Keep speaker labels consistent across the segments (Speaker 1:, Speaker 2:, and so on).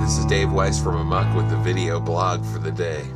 Speaker 1: this is Dave Weiss from AMOK with the video blog for the day.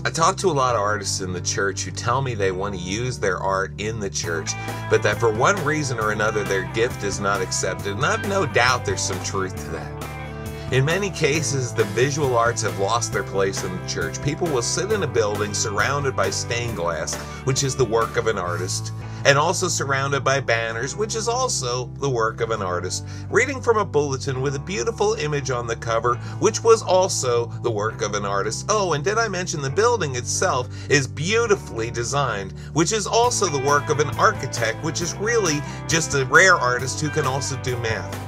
Speaker 1: I talk to a lot of artists in the church who tell me they want to use their art in the church, but that for one reason or another their gift is not accepted, and I have no doubt there's some truth to that. In many cases, the visual arts have lost their place in the church. People will sit in a building surrounded by stained glass, which is the work of an artist, and also surrounded by banners, which is also the work of an artist, reading from a bulletin with a beautiful image on the cover, which was also the work of an artist. Oh, and did I mention the building itself is beautifully designed, which is also the work of an architect, which is really just a rare artist who can also do math.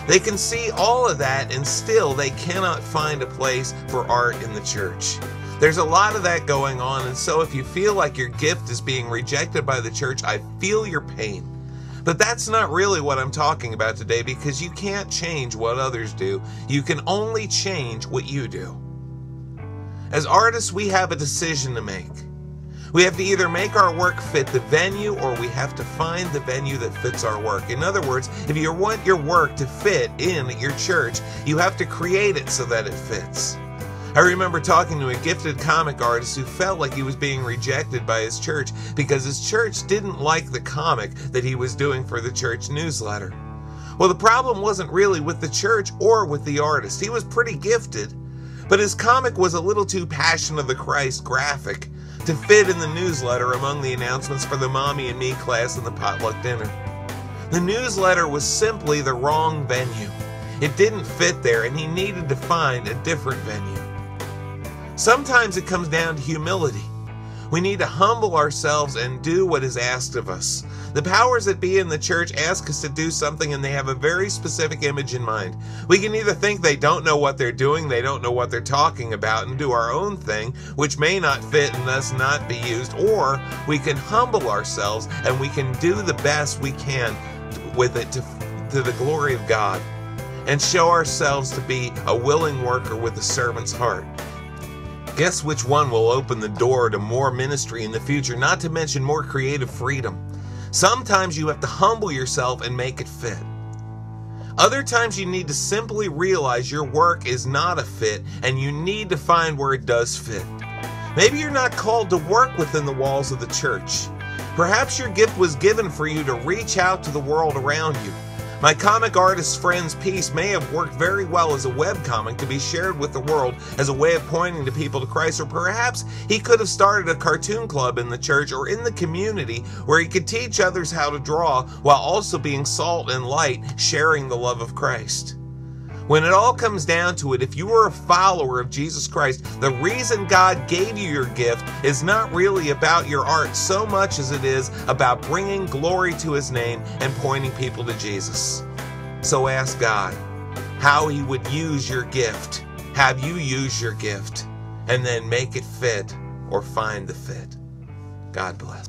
Speaker 1: They can see all of that, and still they cannot find a place for art in the church. There's a lot of that going on, and so if you feel like your gift is being rejected by the church, I feel your pain. But that's not really what I'm talking about today, because you can't change what others do. You can only change what you do. As artists, we have a decision to make. We have to either make our work fit the venue, or we have to find the venue that fits our work. In other words, if you want your work to fit in your church, you have to create it so that it fits. I remember talking to a gifted comic artist who felt like he was being rejected by his church because his church didn't like the comic that he was doing for the church newsletter. Well, the problem wasn't really with the church or with the artist. He was pretty gifted, but his comic was a little too Passion of the Christ graphic to fit in the newsletter among the announcements for the Mommy and Me class and the potluck dinner. The newsletter was simply the wrong venue. It didn't fit there, and he needed to find a different venue. Sometimes it comes down to humility. We need to humble ourselves and do what is asked of us. The powers that be in the church ask us to do something, and they have a very specific image in mind. We can either think they don't know what they're doing, they don't know what they're talking about, and do our own thing, which may not fit and thus not be used, or we can humble ourselves and we can do the best we can with it to the glory of God, and show ourselves to be a willing worker with a servant's heart. Guess which one will open the door to more ministry in the future, not to mention more creative freedom. Sometimes you have to humble yourself and make it fit. Other times you need to simply realize your work is not a fit, and you need to find where it does fit. Maybe you're not called to work within the walls of the church. Perhaps your gift was given for you to reach out to the world around you. My comic artist friend's piece may have worked very well as a webcomic to be shared with the world as a way of pointing to people to Christ, or perhaps he could have started a cartoon club in the church or in the community where he could teach others how to draw while also being salt and light, sharing the love of Christ. When it all comes down to it, if you are a follower of Jesus Christ, the reason God gave you your gift is not really about your art so much as it is about bringing glory to His name and pointing people to Jesus. So ask God how He would use your gift. Have you use your gift, and then make it fit or find the fit. God bless.